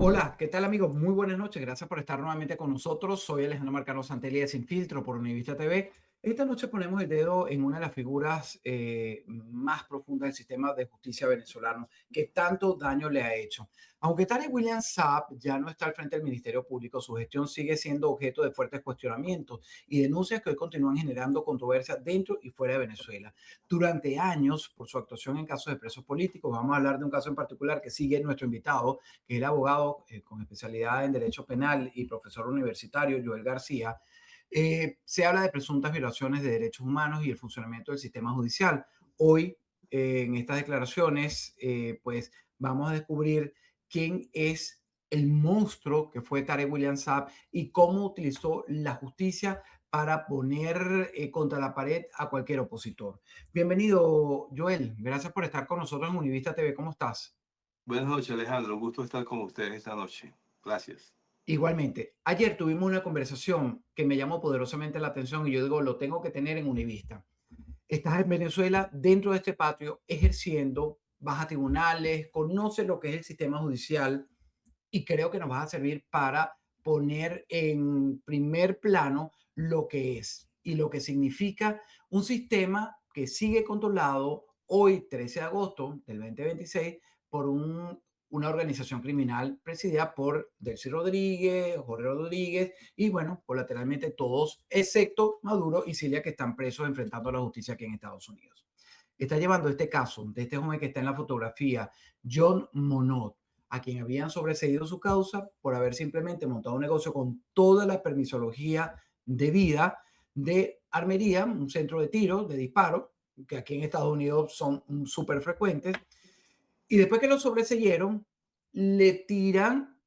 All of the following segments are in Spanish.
Hola, ¿qué tal amigos? Muy buenas noches. Gracias por estar nuevamente con nosotros. Soy Alejandro Marcano Santelli de Sin Filtro por Univista TV. Esta noche ponemos el dedo en una de las figuras más profundas del sistema de justicia venezolano que tanto daño le ha hecho. Aunque Tarek William Saab ya no está al frente del Ministerio Público, su gestión sigue siendo objeto de fuertes cuestionamientos y denuncias que hoy continúan generando controversia dentro y fuera de Venezuela. Durante años, por su actuación en casos de presos políticos, vamos a hablar de un caso en particular que sigue nuestro invitado, que es el abogado con especialidad en Derecho Penal y profesor universitario Joel García. Se habla de presuntas violaciones de derechos humanos y el funcionamiento del sistema judicial. Hoy, en estas declaraciones, pues vamos a descubrir quién es el monstruo que fue Tarek William Saab y cómo utilizó la justicia para poner contra la pared a cualquier opositor. Bienvenido, Joel. Gracias por estar con nosotros en Univista TV. ¿Cómo estás? Buenas noches, Alejandro. Un gusto estar con ustedes esta noche. Gracias. Igualmente, ayer tuvimos una conversación que me llamó poderosamente la atención y yo digo, lo tengo que tener en Univista. Estás en Venezuela, dentro de este patio, ejerciendo, vas a tribunales, conoces lo que es el sistema judicial y creo que nos va a servir para poner en primer plano lo que es y lo que significa un sistema que sigue controlado hoy, 13 de agosto del 2026, por una organización criminal presidida por Delcy Rodríguez, Jorge Rodríguez y, bueno, colateralmente todos, excepto Maduro y Cilia, que están presos enfrentando a la justicia aquí en Estados Unidos. Está llevando este caso de este joven que está en la fotografía, John Monod, a quien habían sobreseído su causa por haber simplemente montado un negocio con toda la permisología debida de armería, un centro de tiro, de disparo, que aquí en Estados Unidos son súper frecuentes. Y después que lo sobreseyeron, le tiran,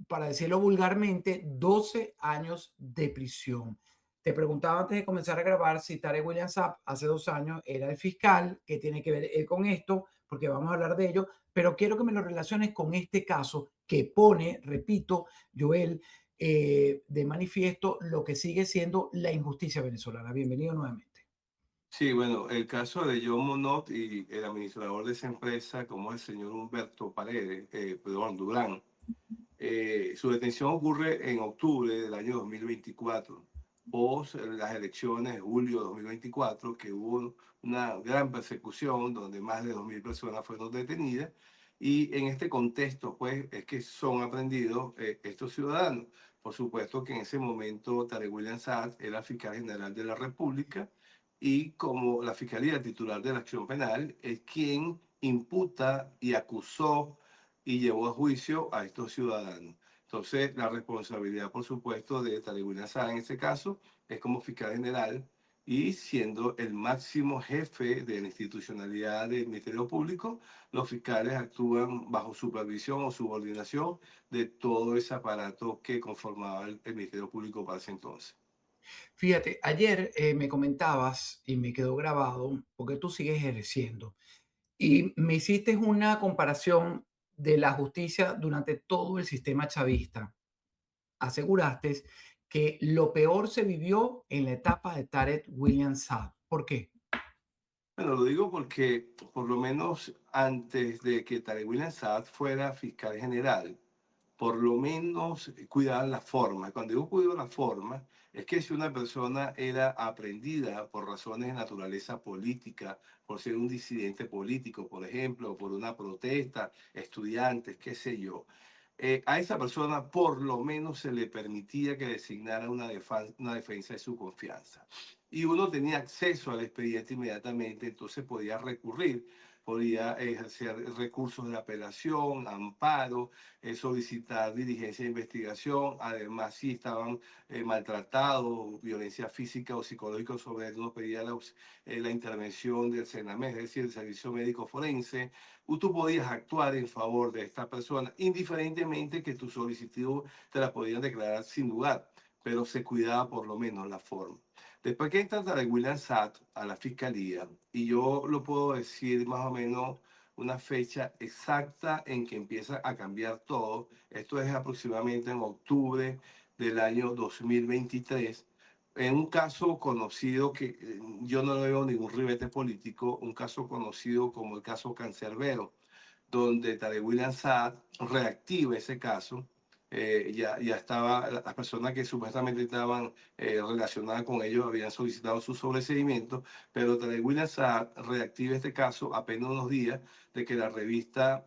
para decirlo vulgarmente, 12 años de prisión. Te preguntaba antes de comenzar a grabar si Tarek William Saab hace 2 años era el fiscal, que tiene que ver él con esto, porque vamos a hablar de ello, pero quiero que me lo relaciones con este caso que pone, repito, Joel, de manifiesto lo que sigue siendo la injusticia venezolana. Bienvenido nuevamente. Sí, bueno, el caso de John Monod y el administrador de esa empresa, como el señor Humberto Paredes, perdón, Durán, su detención ocurre en octubre del año 2024, post las elecciones de julio de 2024, que hubo una gran persecución donde más de 2.000 personas fueron detenidas. Y en este contexto, pues, es que son aprendidos estos ciudadanos. Por supuesto que en ese momento Tarek William Saab era fiscal general de la República y como la Fiscalía titular de la Acción Penal es quien imputa y acusó y llevó a juicio a estos ciudadanos. Entonces, la responsabilidad, por supuesto, de Tarek William Saab en este caso es como fiscal general y siendo el máximo jefe de la institucionalidad del Ministerio Público, los fiscales actúan bajo supervisión o subordinación de todo ese aparato que conformaba el Ministerio Público para ese entonces. Fíjate, ayer me comentabas y me quedó grabado, porque tú sigues ejerciendo, y me hiciste una comparación de la justicia durante todo el sistema chavista. Aseguraste que lo peor se vivió en la etapa de Tarek William Saab. ¿Por qué? Bueno, lo digo porque por lo menos antes de que Tarek William Saab fuera fiscal general, por lo menos cuidaban la forma. Cuando yo cuido la forma, es que si una persona era aprendida por razones de naturaleza política, por ser un disidente político, por ejemplo, o por una protesta, estudiantes, qué sé yo, a esa persona por lo menos se le permitía que designara una defensa de su confianza. Y uno tenía acceso al expediente inmediatamente, entonces podía recurrir, podía ejercer recursos de apelación, amparo, solicitar diligencia de investigación, además si estaban maltratados, violencia física o psicológica sobre él, uno pedía la intervención del CENAMES, es decir, el Servicio Médico Forense. Tú podías actuar en favor de esta persona, indiferentemente que tu solicitud te la podían declarar sin lugar, pero se cuidaba por lo menos la forma. Después que entra Tarek William Saab a la fiscalía, y yo lo puedo decir más o menos una fecha exacta en que empieza a cambiar todo. Esto es aproximadamente en octubre del año 2023. En un caso conocido que yo no le veo ningún ribete político, un caso conocido como el caso Cancerbero, donde Tarek William Saad reactiva ese caso. Ya estaba, las personas que supuestamente estaban relacionadas con ellos habían solicitado su sobreseimiento, pero Tarek William Saad reactiva este caso apenas unos días de que la revista,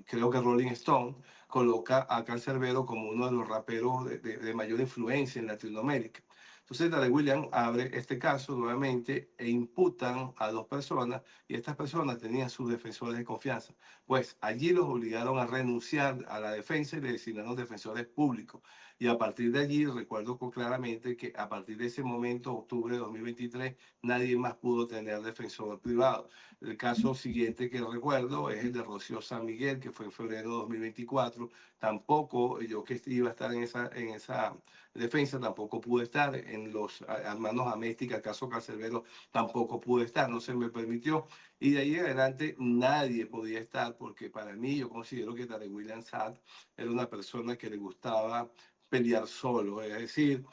creo que Rolling Stone, coloca a Canserbero como uno de los raperos de mayor influencia en Latinoamérica. Entonces, Tarek William abre este caso nuevamente e imputan a dos personas y estas personas tenían sus defensores de confianza. Pues allí los obligaron a renunciar a la defensa y le designaron defensores públicos. Y a partir de allí, recuerdo claramente que a partir de ese momento, octubre de 2023, nadie más pudo tener defensor privado. El caso siguiente que recuerdo es el de Rocío San Miguel, que fue en febrero de 2024. Tampoco yo que iba a estar en esa defensa, tampoco pude estar. En los hermanos Améstica, el caso Canserbero, tampoco pude estar, no se me permitió. Y de ahí en adelante nadie podía estar porque para mí yo considero que Tarek William Saad era una persona que le gustaba pelear solo, es decir,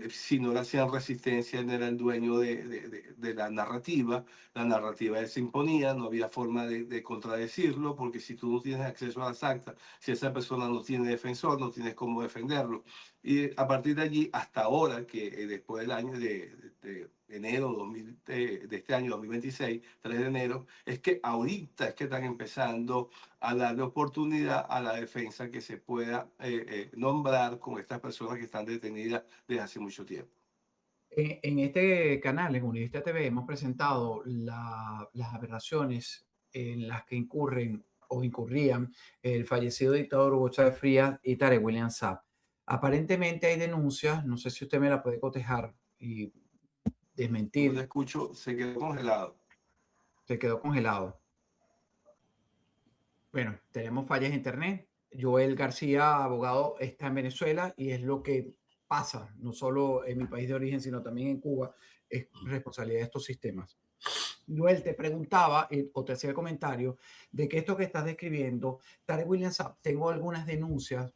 si no le hacían resistencia, él era el dueño de la narrativa él se imponía, no había forma de contradecirlo, porque si tú no tienes acceso a las actas, si esa persona no tiene defensor, no tienes cómo defenderlo. Y a partir de allí, hasta ahora, que después del año de enero 2000, de este año 2026, 3 de enero, es que ahorita es que están empezando a darle oportunidad a la defensa que se pueda nombrar con estas personas que están detenidas desde hace mucho tiempo. En este canal, en Univista TV, hemos presentado las aberraciones en las que incurren o incurrían el fallecido dictador Hugo Chávez Frías y Tarek William Saab. Aparentemente hay denuncias, no sé si usted me la puede cotejar y No te desmentir, escucho, se quedó congelado. se quedó congelado. Bueno, tenemos fallas de internet. Joel García, abogado, está en Venezuela y es lo que pasa, no solo en mi país de origen, sino también en Cuba, es responsabilidad de estos sistemas. Joel, te preguntaba o te hacía el comentario de que esto que estás describiendo, Tarek William Saab, tengo algunas denuncias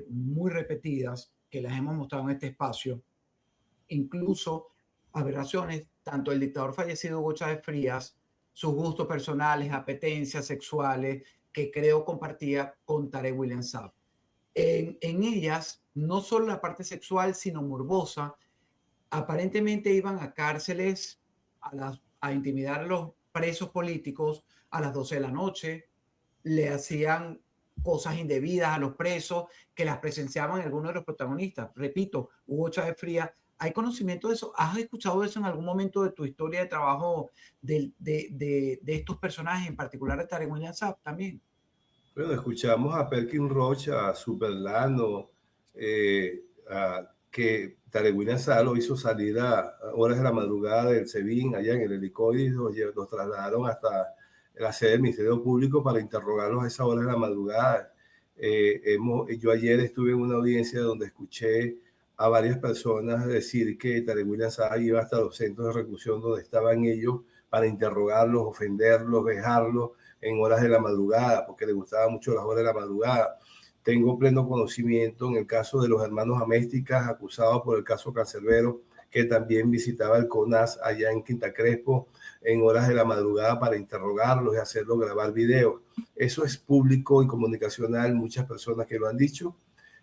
muy repetidas que las hemos mostrado en este espacio, incluso aberraciones, tanto el dictador fallecido Hugo Chávez Frías, sus gustos personales, apetencias sexuales, que creo compartía con Tarek William Saab. En ellas, no solo la parte sexual, sino morbosa, aparentemente iban a cárceles a intimidar a los presos políticos a las 12 de la noche, le hacían cosas indebidas a los presos que las presenciaban algunos de los protagonistas. Repito, Hugo Chávez Frías, ¿hay conocimiento de eso? ¿Has escuchado eso en algún momento de tu historia de trabajo de estos personajes, en particular de Tarek William Saab también? Bueno, escuchamos a Perkin Roche, a Superlano, que Tarek William Saab lo hizo salir a horas de la madrugada del SEBIN, allá en el helicoide, los trasladaron hasta la sede del Ministerio Público para interrogarlos a esa hora de la madrugada. Yo ayer estuve en una audiencia donde escuché a varias personas decir que Tarek William Saab iba hasta los centros de reclusión donde estaban ellos para interrogarlos, ofenderlos, vejarlos en horas de la madrugada, porque le gustaba mucho las horas de la madrugada. Tengo pleno conocimiento en el caso de los hermanos Amésticas, acusados por el caso Canserbero, que también visitaba el CONAS allá en Quinta Crespo en horas de la madrugada para interrogarlos y hacerlo grabar videos. Eso es público y comunicacional, muchas personas que lo han dicho.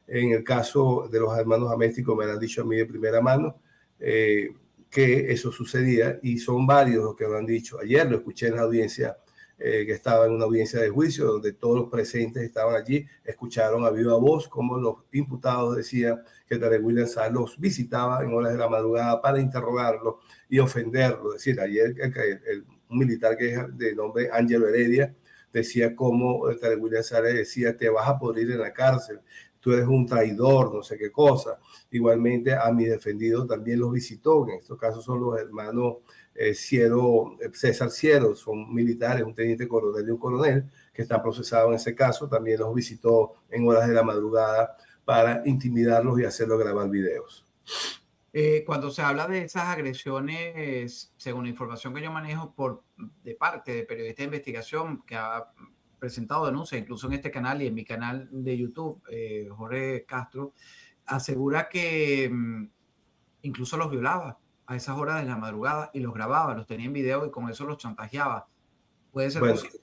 En el caso de los hermanos Amésticos me lo han dicho a mí de primera mano, que eso sucedía y son varios los que lo han dicho. Ayer lo escuché en la audiencia que estaba en una audiencia de juicio donde todos los presentes estaban allí, escucharon a viva voz como los imputados decían que Tarek William Saab los visitaba en horas de la madrugada para interrogarlo y ofenderlo. Es decir, ayer un militar que es de nombre Ángelo Heredia decía como Tarek William Saab le decía, te vas a podrir en la cárcel, tú eres un traidor, no sé qué cosa. Igualmente a mi defendido también los visitó, en estos casos son los hermanos César Ciero, son militares, un teniente coronel y un coronel que están procesados en ese caso, también los visitó en horas de la madrugada para intimidarlos y hacerlos grabar videos. Cuando se habla de esas agresiones, según la información que yo manejo de parte de periodistas de investigación que ha presentado denuncias, incluso en este canal y en mi canal de YouTube, Jorge Castro, asegura que incluso los violaba a esas horas de la madrugada y los grababa, los tenía en video y con eso los chantajeaba. ¿Puede ser Bueno, posible?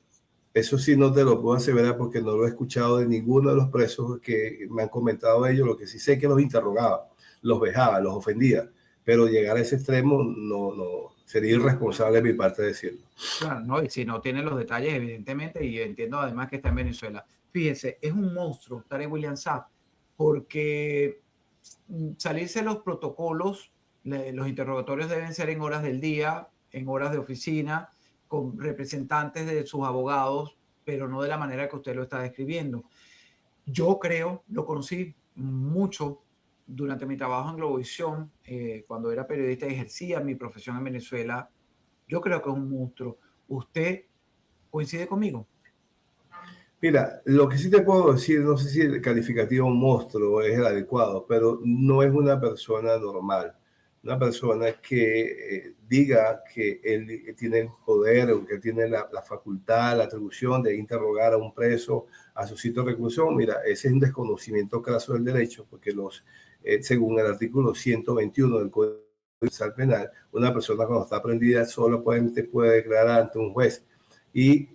Eso sí no te lo puedo aseverar porque no lo he escuchado de ninguno de los presos que me han comentado ellos. Lo que sí sé es que los interrogaba, los vejaba, los ofendía, pero llegar a ese extremo no sería irresponsable de mi parte decirlo. Claro, no, y si no tiene los detalles, evidentemente, y entiendo además que está en Venezuela. Fíjese, es un monstruo, Tarek William Saab, porque salirse de los protocolos, los interrogatorios deben ser en horas del día, en horas de oficina, con representantes de sus abogados, pero no de la manera que usted lo está describiendo. Yo creo, lo conocí mucho durante mi trabajo en Globovisión, cuando era periodista y ejercía mi profesión en Venezuela. Yo creo que es un monstruo. ¿Usted coincide conmigo? Mira, lo que sí te puedo decir, no sé si el calificativo monstruo es el adecuado, pero no es una persona normal. Una persona que diga que él tiene el poder o que tiene la facultad, la atribución de interrogar a un preso a su sitio de reclusión. Mira, ese es un desconocimiento craso del derecho, porque según el artículo 121 del Código Penal, una persona cuando está prendida solamente puede declarar ante un juez y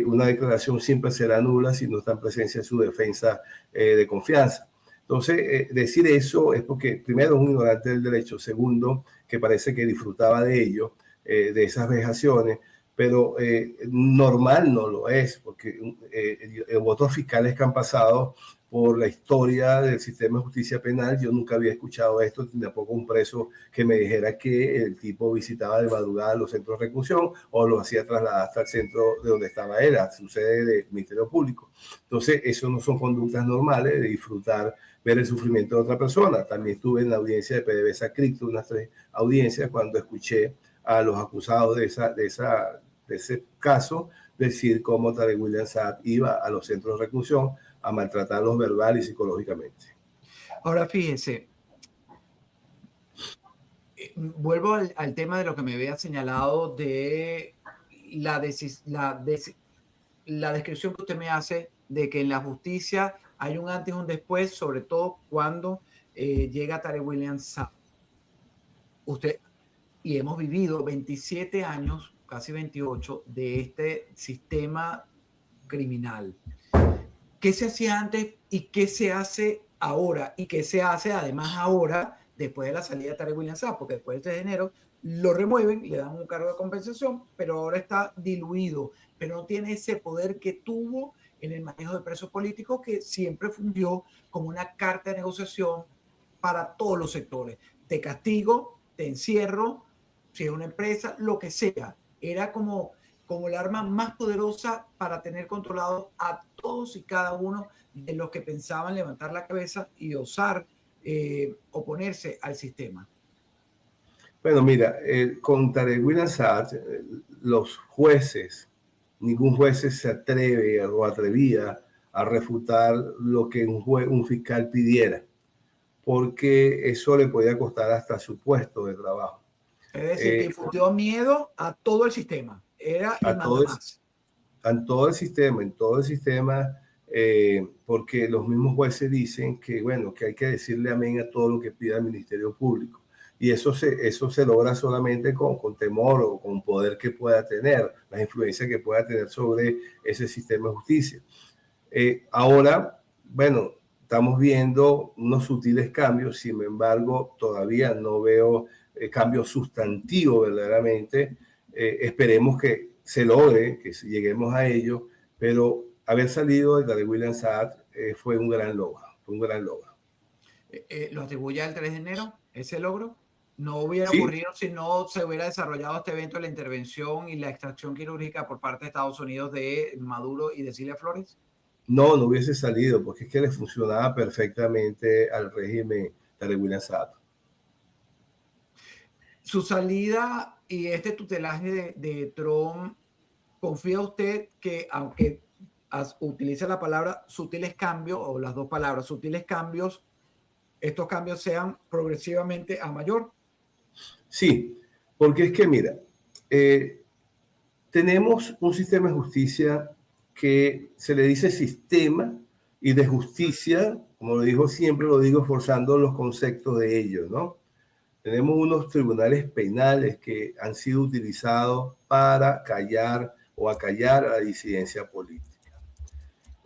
una declaración siempre será nula si no está en presencia de su defensa de confianza. Entonces, decir eso es porque, primero, es un ignorante del derecho, segundo, que parece que disfrutaba de ello, de esas vejaciones, pero normal no lo es, porque otros fiscales que han pasado por la historia del sistema de justicia penal, yo nunca había escuchado esto, tampoco un preso que me dijera que el tipo visitaba de madrugada los centros de reclusión o lo hacía trasladar hasta el centro de donde estaba él, a su sede del Ministerio Público. Entonces, eso no son conductas normales de disfrutar ver el sufrimiento de otra persona. También estuve en la audiencia de PDVSA Cripto, unas 3 audiencias, cuando escuché a los acusados de ese caso decir cómo Tarek William Saab iba a los centros de reclusión a maltratarlos verbal y psicológicamente. Ahora fíjese, vuelvo al tema de lo que me había señalado de la, la descripción que usted me hace de que en la justicia hay un antes y un después, sobre todo cuando llega Tarek William Saab. Usted, y hemos vivido 27 años, casi 28, de este sistema criminal. ¿Qué se hacía antes y qué se hace ahora? Y qué se hace además ahora, después de la salida de Tarek William Saab, porque después del 3 de enero lo remueven, le dan un cargo de compensación, pero ahora está diluido, pero no tiene ese poder que tuvo en el manejo de presos políticos, que siempre fungió como una carta de negociación para todos los sectores. Te castigo, te encierro, si es una empresa, lo que sea. Era como el arma más poderosa para tener controlado a todos y cada uno de los que pensaban levantar la cabeza y osar oponerse al sistema. Bueno, mira, con Tarek William Saab, los jueces, ningún juez se atreve o atrevía a refutar lo que un fiscal pidiera, porque eso le podía costar hasta su puesto de trabajo. Es decir, que infundió miedo a todo el sistema. Era el mandamás. En todo el sistema, porque los mismos jueces dicen que, bueno, que hay que decirle amén a todo lo que pida el Ministerio Público. Y eso se logra solamente con temor o con poder que pueda tener, la influencia que pueda tener sobre ese sistema de justicia. Ahora, bueno, estamos viendo unos sutiles cambios, sin embargo, todavía no veo cambios sustantivos verdaderamente. Esperemos que se logre, que lleguemos a ello, pero haber salido de Tarek William Saab fue un gran logro, ¿Lo atribuye al 3 de enero, ese logro? ¿No hubiera ¿Sí? ocurrido si no se hubiera desarrollado este evento de la intervención y la extracción quirúrgica por parte de Estados Unidos de Maduro y de Cilia Flores? No hubiese salido, porque es que le funcionaba perfectamente al régimen Tarek William Saab. Su salida y este tutelaje de Trump, ¿confía usted que, aunque utiliza la palabra sutiles cambios, o las dos palabras, sutiles cambios, estos cambios sean progresivamente a mayor? Sí, porque es que, mira, tenemos un sistema de justicia que se le dice sistema y de justicia, como lo digo siempre, lo digo forzando los conceptos de ellos, ¿no? Tenemos unos tribunales penales que han sido utilizados para callar o acallar a la disidencia política.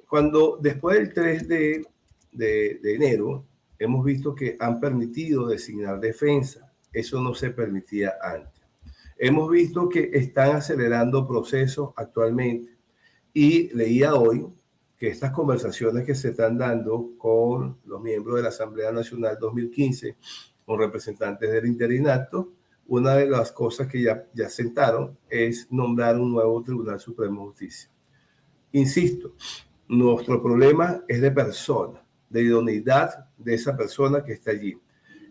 Cuando después del 3 de enero hemos visto que han permitido designar defensa, eso no se permitía antes. Hemos visto que están acelerando procesos actualmente y leía hoy que estas conversaciones que se están dando con los miembros de la Asamblea Nacional 2015, con representantes del interinato, una de las cosas que ya sentaron es nombrar un nuevo Tribunal Supremo de Justicia. Insisto, nuestro problema es de persona, de idoneidad de esa persona que está allí.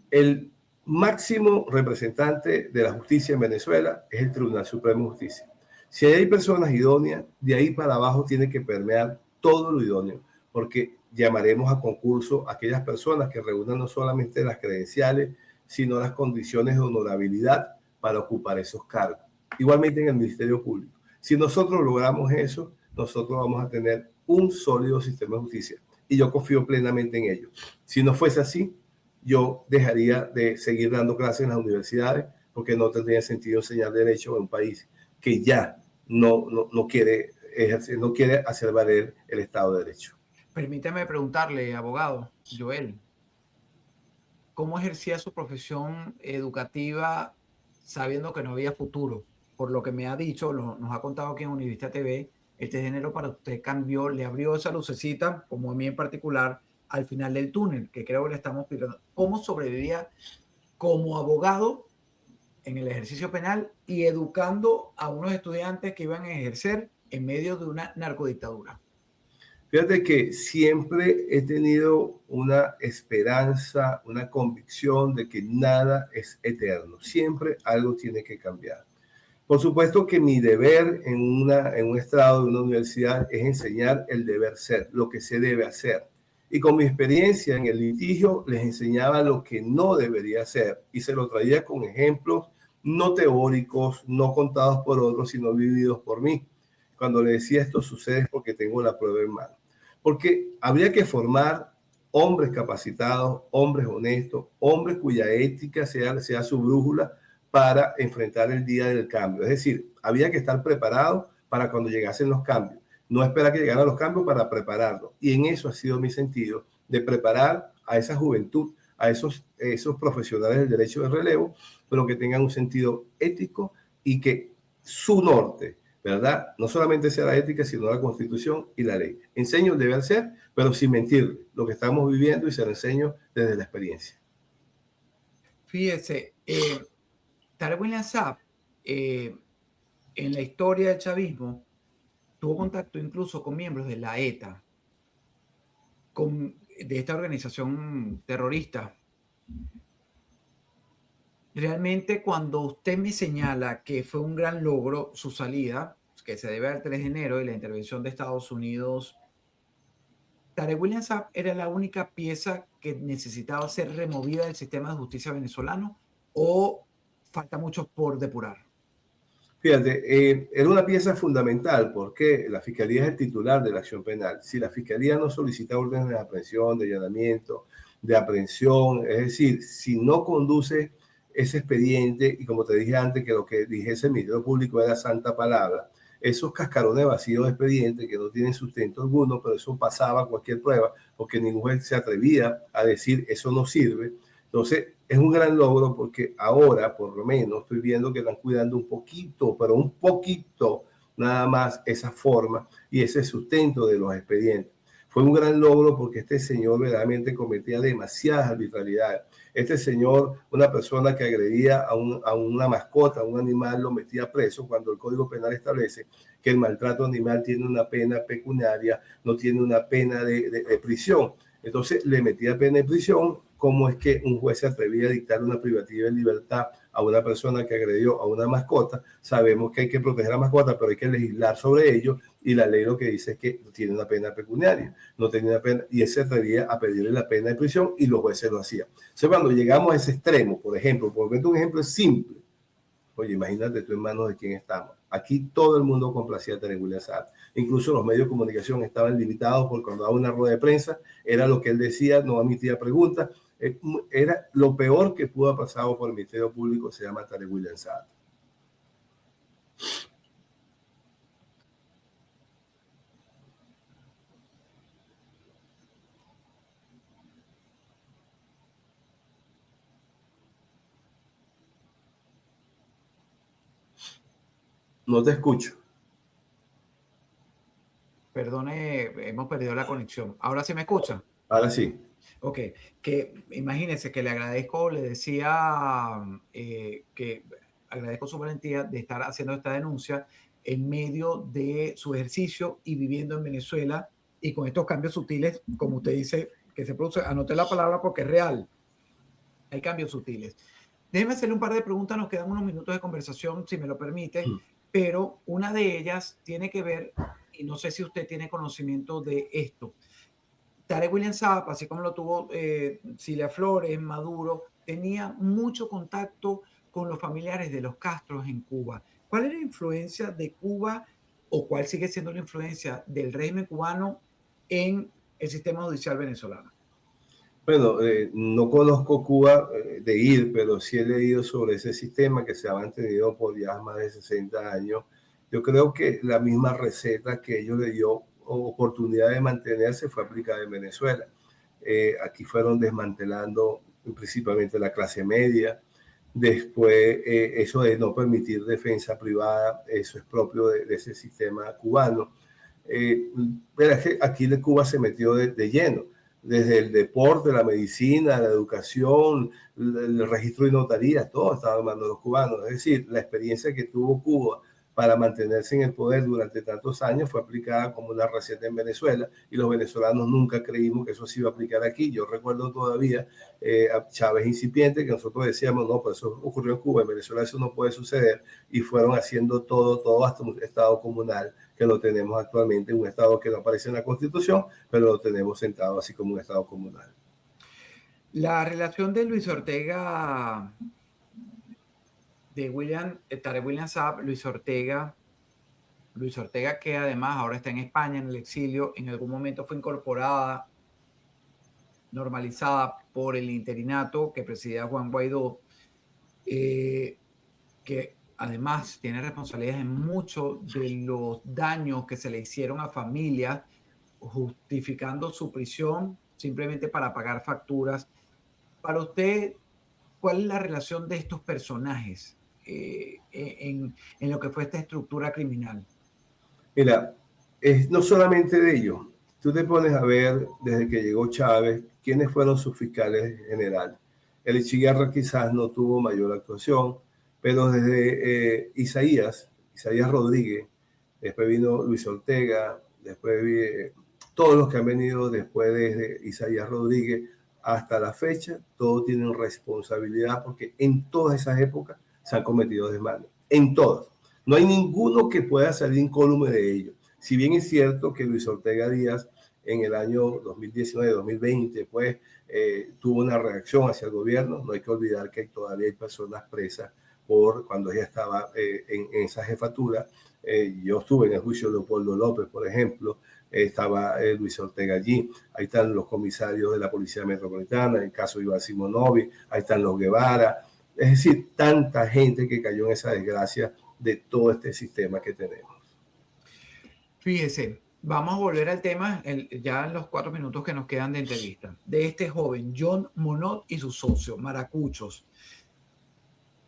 El máximo representante de la justicia en Venezuela es el Tribunal Supremo de Justicia. Si hay personas idóneas, de ahí para abajo tiene que permear todo lo idóneo, porque llamaremos a concurso a aquellas personas que reúnan no solamente las credenciales, sino las condiciones de honorabilidad para ocupar esos cargos. Igualmente en el Ministerio Público. Si nosotros logramos eso, nosotros vamos a tener un sólido sistema de justicia. Y yo confío plenamente en ello. Si no fuese así, yo dejaría de seguir dando clases en las universidades porque no tendría sentido enseñar derecho en un país que ya no quiere ejercer, no quiere hacer valer el Estado de Derecho. Permítame preguntarle, abogado Joel, ¿cómo ejercía su profesión educativa sabiendo que no había futuro? Por lo que me ha dicho, nos ha contado aquí en Univista TV, el 3 de enero para usted cambió, le abrió esa lucecita, como a mí en particular, al final del túnel, que creo que le estamos pidiendo. ¿Cómo sobrevivía como abogado en el ejercicio penal y educando a unos estudiantes que iban a ejercer en medio de una narcodictadura? Fíjate que siempre he tenido una esperanza, una convicción de que nada es eterno. Siempre algo tiene que cambiar. Por supuesto que mi deber en un estrado de una universidad es enseñar el deber ser, lo que se debe hacer. Y con mi experiencia en el litigio les enseñaba lo que no debería hacer y se lo traía con ejemplos no teóricos, no contados por otros, sino vividos por mí. Cuando le decía esto sucede porque tengo la prueba en mano. Porque habría que formar hombres capacitados, hombres honestos, hombres cuya ética sea su brújula para enfrentar el día del cambio. Es decir, había que estar preparado para cuando llegasen los cambios. No esperar que llegaran los cambios para prepararlo. Y en eso ha sido mi sentido, de preparar a esa juventud, a esos profesionales del derecho de relevo, pero que tengan un sentido ético y que su norte, ¿verdad? No solamente sea la ética, sino la Constitución y la ley. Enseño el deber ser, pero sin mentirle lo que estamos viviendo y se lo enseño desde la experiencia. Fíjese, Tarek William Saab, en la historia del chavismo, tuvo contacto incluso con miembros de la ETA, de esta organización terrorista. Realmente cuando usted me señala que fue un gran logro su salida, que se debe al 3 de enero y la intervención de Estados Unidos, Tarek William Saab era la única pieza que necesitaba ser removida del sistema de justicia venezolano o falta mucho por depurar. Fíjate, era una pieza fundamental porque la Fiscalía es el titular de la acción penal. Si la Fiscalía no solicita órdenes de aprehensión, de allanamiento, de aprehensión, es decir, si no conduce ese expediente, y como te dije antes, que lo que dijese el Ministerio Público era santa palabra, esos cascarones vacíos de expediente que no tienen sustento alguno, pero eso pasaba cualquier prueba, porque ningún juez se atrevía a decir eso no sirve. Entonces, es un gran logro porque ahora, por lo menos, estoy viendo que están cuidando un poquito, pero un poquito nada más esa forma y ese sustento de los expedientes. Fue un gran logro porque este señor verdaderamente cometía demasiadas arbitrariedades. Este señor, una persona que agredía a una mascota, a un animal, lo metía preso cuando el Código Penal establece que el maltrato animal tiene una pena pecuniaria, no tiene una pena de prisión. Entonces le metía pena de prisión. ¿Cómo es que un juez se atrevía a dictar una privativa de libertad a una persona que agredió a una mascota? Sabemos que hay que proteger a la mascota, pero hay que legislar sobre ello y la ley lo que dice es que tiene una pena pecuniaria, no tenía una pena, y él se atrevía a pedirle la pena de prisión y los jueces lo hacían. Entonces, cuando llegamos a ese extremo, por ejemplo, por meter un ejemplo simple, oye, imagínate tú en manos de quién estamos. Aquí todo el mundo complacía a Tarek William Saab. Incluso los medios de comunicación estaban limitados porque cuando daba una rueda de prensa era lo que él decía, no admitía preguntas. Era lo peor que pudo haber pasado por el Ministerio Público, se llama Tarek William Saab. No te escucho. Perdone, hemos perdido la conexión. ¿Ahora sí me escucha? Ahora sí. Ok, que imagínense que le agradezco, le decía que agradezco su valentía de estar haciendo esta denuncia en medio de su ejercicio y viviendo en Venezuela y con estos cambios sutiles, como usted dice, que se produce. Anoté la palabra porque es real, hay cambios sutiles. Déjeme hacerle un par de preguntas, nos quedan unos minutos de conversación, si me lo permite, pero una de ellas tiene que ver, y no sé si usted tiene conocimiento de esto. Tarek William Saab, así como lo tuvo Cilia Flores, Maduro, tenía mucho contacto con los familiares de los Castros en Cuba. ¿Cuál es la influencia de Cuba o cuál sigue siendo la influencia del régimen cubano en el sistema judicial venezolano? Bueno, no conozco Cuba de ir, pero sí he leído sobre ese sistema que se ha mantenido por ya más de 60 años. Yo creo que la misma receta que ellos le dio oportunidad de mantenerse fue aplicada en Venezuela. Aquí fueron desmantelando principalmente la clase media. Después, eso de no permitir defensa privada, eso es propio de ese sistema cubano. Aquí Cuba se metió de lleno desde el deporte, la medicina, la educación, el registro de notarías, todo estaba en manos de los cubanos. Es decir, la experiencia que tuvo Cuba para mantenerse en el poder durante tantos años fue aplicada como una receta en Venezuela y los venezolanos nunca creímos que eso se iba a aplicar aquí. Yo recuerdo todavía a Chávez incipiente que nosotros decíamos, no, pues eso ocurrió en Cuba, en Venezuela eso no puede suceder y fueron haciendo todo hasta un estado comunal que lo tenemos actualmente, un estado que no aparece en la Constitución, pero lo tenemos sentado así como un estado comunal. La relación de Luis Ortega, de Tarek William Saab, Luis Ortega que además ahora está en España, en el exilio, en algún momento fue incorporada, normalizada por el interinato que presidía Juan Guaidó, que además tiene responsabilidades en muchos de los daños que se le hicieron a familias, justificando su prisión simplemente para pagar facturas. Para usted, ¿cuál es la relación de estos personajes en lo que fue esta estructura criminal? Mira, no solamente de ellos. Tú te pones a ver desde que llegó Chávez quiénes fueron sus fiscales generales. El Ichiguerra quizás no tuvo mayor actuación, pero desde Isaías Rodríguez, después vino Luis Ortega, después todos los que han venido después de Isaías Rodríguez hasta la fecha, todos tienen responsabilidad porque en todas esas épocas se han cometido desmanes, en todas. No hay ninguno que pueda salir incólume de ello. Si bien es cierto que Luis Ortega Díaz en el año 2019-2020 pues tuvo una reacción hacia el gobierno, no hay que olvidar que todavía hay personas presas por cuando ella estaba en esa jefatura. Yo estuve en el juicio de Leopoldo López, por ejemplo, estaba Luis Ortega allí, ahí están los comisarios de la Policía Metropolitana, en el caso de Iván Simonovic, ahí están los Guevara, es decir, tanta gente que cayó en esa desgracia de todo este sistema que tenemos. Fíjese, vamos a volver al tema ya en los 4 minutos que nos quedan de entrevista, de este joven, John Monod y su socio, Maracuchos.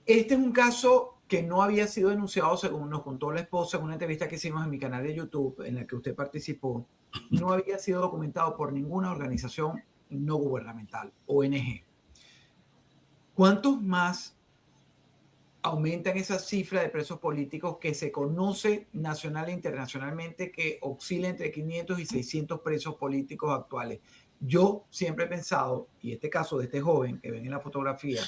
Este es un caso que no había sido denunciado, según nos contó la esposa en una entrevista que hicimos en mi canal de YouTube, en la que usted participó, no había sido documentado por ninguna organización no gubernamental, ONG. ¿Cuántos más aumentan esa cifra de presos políticos que se conoce nacional e internacionalmente que oscila entre 500 y 600 presos políticos actuales? Yo siempre he pensado, y este caso de este joven que ven en la fotografía,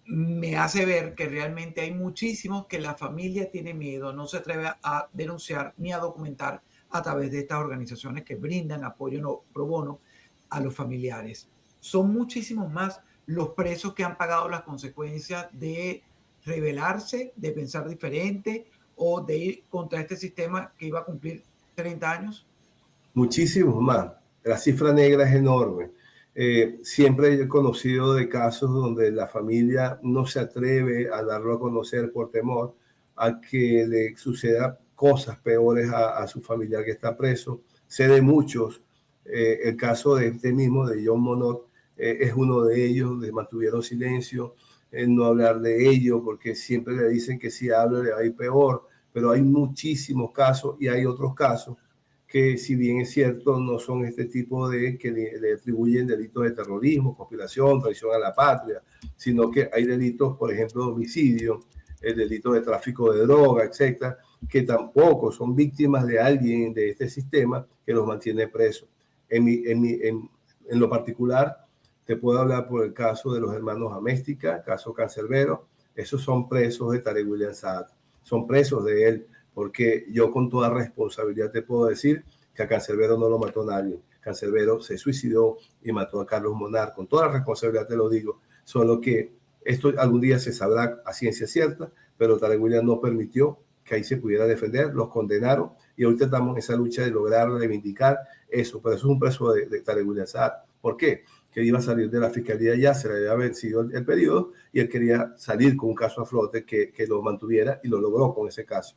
me hace ver que realmente hay muchísimos que la familia tiene miedo, no se atreve a denunciar ni a documentar a través de estas organizaciones que brindan apoyo no pro bono a los familiares. Son muchísimos más los presos que han pagado las consecuencias de rebelarse, de pensar diferente o de ir contra este sistema que iba a cumplir 30 años. Muchísimos más. La cifra negra es enorme. Siempre he conocido de casos donde la familia no se atreve a darlo a conocer por temor a que le suceda cosas peores a su familiar que está preso. Sé de muchos. El caso de este mismo, de John Monod, es uno de ellos, de mantuvieron silencio. no hablar de ello, porque siempre le dicen que si habla le va a ir peor, pero hay muchísimos casos y hay otros casos que, si bien es cierto, no son este tipo de que le atribuyen delitos de terrorismo, conspiración, traición a la patria, sino que hay delitos, por ejemplo, de homicidio, el delito de tráfico de droga, etcétera, que tampoco son víctimas de alguien de este sistema que los mantiene presos. En lo particular, te puedo hablar por el caso de los hermanos Améstica, caso Cancerbero. Esos son presos de Tarek William Saad, son presos de él, porque yo con toda responsabilidad te puedo decir que a Cancerbero no lo mató nadie. Cancerbero se suicidó y mató a Carlos Monar, con toda responsabilidad te lo digo, solo que esto algún día se sabrá a ciencia cierta, pero Tarek William no permitió que ahí se pudiera defender, los condenaron y ahorita estamos en esa lucha de lograr reivindicar eso, pero eso es un preso de Tarek William Saad. ¿Por qué? Que iba a salir de la fiscalía, ya se le había vencido el periodo y él quería salir con un caso a flote que lo mantuviera y lo logró con ese caso.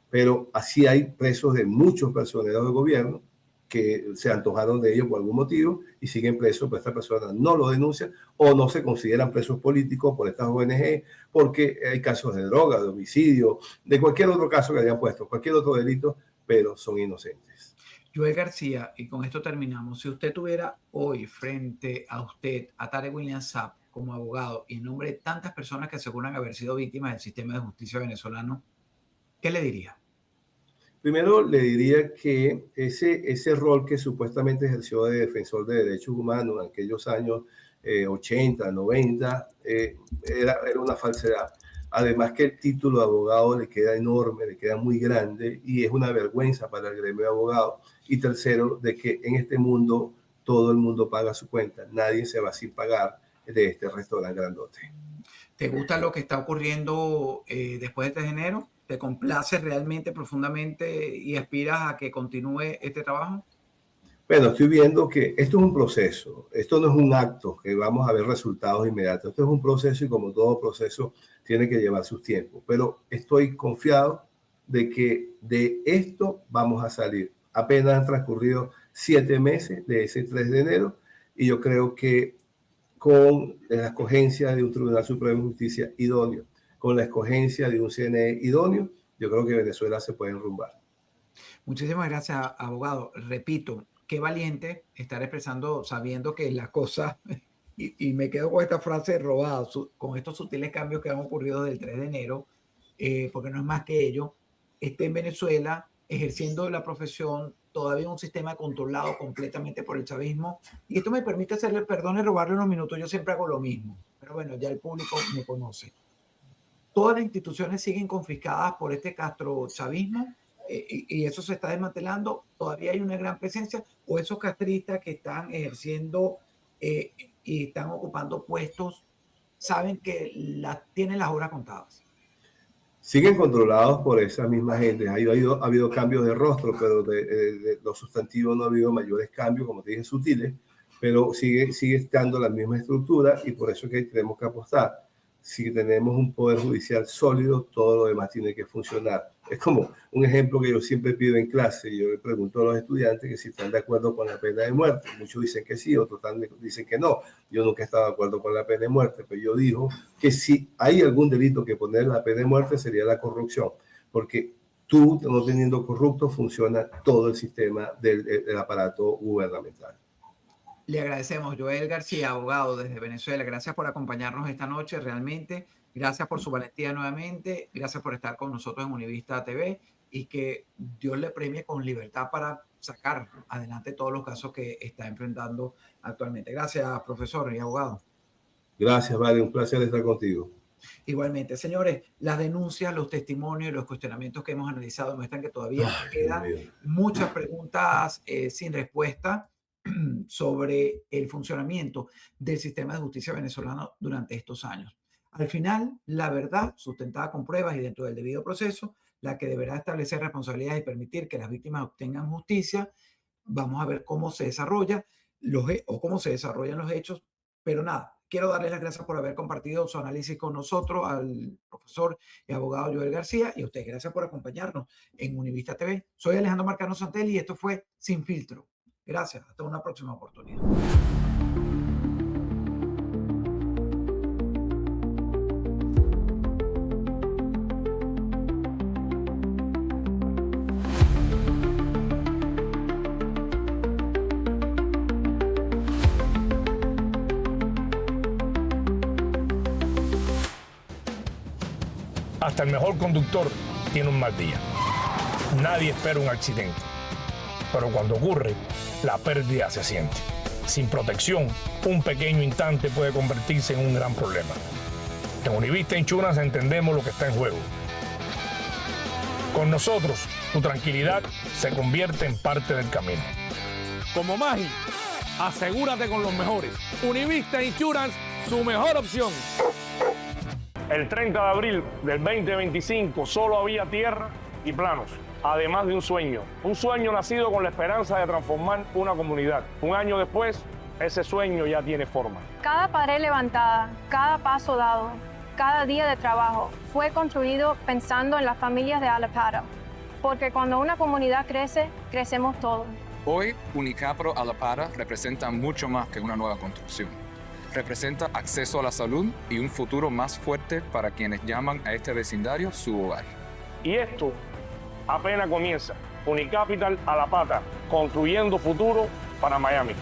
Pero así hay presos de muchos personeros del gobierno que se antojaron de ellos por algún motivo y siguen presos, pero estas personas no lo denuncian o no se consideran presos políticos por estas ONG, porque hay casos de droga, de homicidio, de cualquier otro caso que hayan puesto, cualquier otro delito, pero son inocentes. Joel García, y con esto terminamos. Si usted tuviera hoy frente a usted a Tarek William Saab como abogado y en nombre de tantas personas que aseguran haber sido víctimas del sistema de justicia venezolano, ¿qué le diría? Primero le diría que ese rol que supuestamente ejerció de defensor de derechos humanos en aquellos años 80, 90, era una falsedad. Además que el título de abogado le queda enorme, le queda muy grande y es una vergüenza para el gremio de abogados. Y tercero, de que en este mundo todo el mundo paga su cuenta, nadie se va sin pagar de este restaurante grandote. ¿Te gusta lo que está ocurriendo después del 3 de enero? ¿Te complace realmente profundamente y aspiras a que continúe este trabajo? Bueno, estoy viendo que esto es un proceso, esto no es un acto que vamos a ver resultados inmediatos, esto es un proceso y como todo proceso tiene que llevar sus tiempos, pero estoy confiado de que de esto vamos a salir. Apenas han transcurrido 7 meses de ese 3 de enero y yo creo que con la escogencia de un Tribunal Supremo de Justicia idóneo, con la escogencia de un CNE idóneo, yo creo que Venezuela se puede enrumbar. Muchísimas gracias, abogado. Repito, qué valiente estar expresando sabiendo que las cosas, y me quedo con esta frase robada, con estos sutiles cambios que han ocurrido del 3 de enero, porque no es más que ello, esté en Venezuela ejerciendo la profesión, todavía un sistema controlado completamente por el chavismo. Y esto me permite hacerle, perdone robarle unos minutos, yo siempre hago lo mismo, pero bueno, ya el público me conoce. Todas las instituciones siguen confiscadas por este castrochavismo y eso se está desmantelando. Todavía hay una gran presencia o esos castristas que están ejerciendo y están ocupando puestos saben que tienen las horas contadas. Siguen controlados por esa misma gente. Ha habido cambios de rostro, pero de los sustantivos no ha habido mayores cambios, como te dije, sutiles, pero sigue estando la misma estructura y por eso es que tenemos que apostar. Si tenemos un poder judicial sólido, todo lo demás tiene que funcionar. Es como un ejemplo que yo siempre pido en clase. Yo le pregunto a los estudiantes que si están de acuerdo con la pena de muerte. Muchos dicen que sí, otros dicen que no. Yo nunca he estado de acuerdo con la pena de muerte, pero yo digo que si hay algún delito que poner la pena de muerte sería la corrupción, porque tú, no teniendo corrupto, funciona todo el sistema del aparato gubernamental. Le agradecemos, Joel García, abogado desde Venezuela. Gracias por acompañarnos esta noche, realmente. Gracias por su valentía nuevamente. Gracias por estar con nosotros en Univista TV y que Dios le premie con libertad para sacar adelante todos los casos que está enfrentando actualmente. Gracias, profesor y abogado. Gracias, Vale. Un placer estar contigo. Igualmente, señores, las denuncias, los testimonios y los cuestionamientos que hemos analizado muestran que todavía quedan muchas preguntas sin respuesta sobre el funcionamiento del sistema de justicia venezolano durante estos años. Al final, la verdad, sustentada con pruebas y dentro del debido proceso, la que deberá establecer responsabilidades y permitir que las víctimas obtengan justicia. Vamos a ver cómo se desarrolla cómo se desarrollan los hechos, pero nada, quiero darles las gracias por haber compartido su análisis con nosotros, al profesor y abogado Joel García, y a ustedes gracias por acompañarnos en Univista TV. Soy Alejandro Marcano Santelli y esto fue Sin Filtro. Gracias, hasta una próxima oportunidad. Hasta el mejor conductor tiene un mal día. Nadie espera un accidente, pero cuando ocurre, la pérdida se siente. Sin protección, un pequeño instante puede convertirse en un gran problema. En Univista Insurance entendemos lo que está en juego. Con nosotros, tu tranquilidad se convierte en parte del camino. Como Maggi, asegúrate con los mejores. Univista Insurance, su mejor opción. El 30 de abril del 2025 solo había tierra y planos, además de un sueño nacido con la esperanza de transformar una comunidad. Un año después, ese sueño ya tiene forma. Cada pared levantada, cada paso dado, cada día de trabajo fue construido pensando en las familias de Allapattah. Porque cuando una comunidad crece, crecemos todos. Hoy, Unicapro Allapattah representa mucho más que una nueva construcción. Representa acceso a la salud y un futuro más fuerte para quienes llaman a este vecindario su hogar. Y esto apenas comienza. Unicapital Allapattah, construyendo futuro para Miami.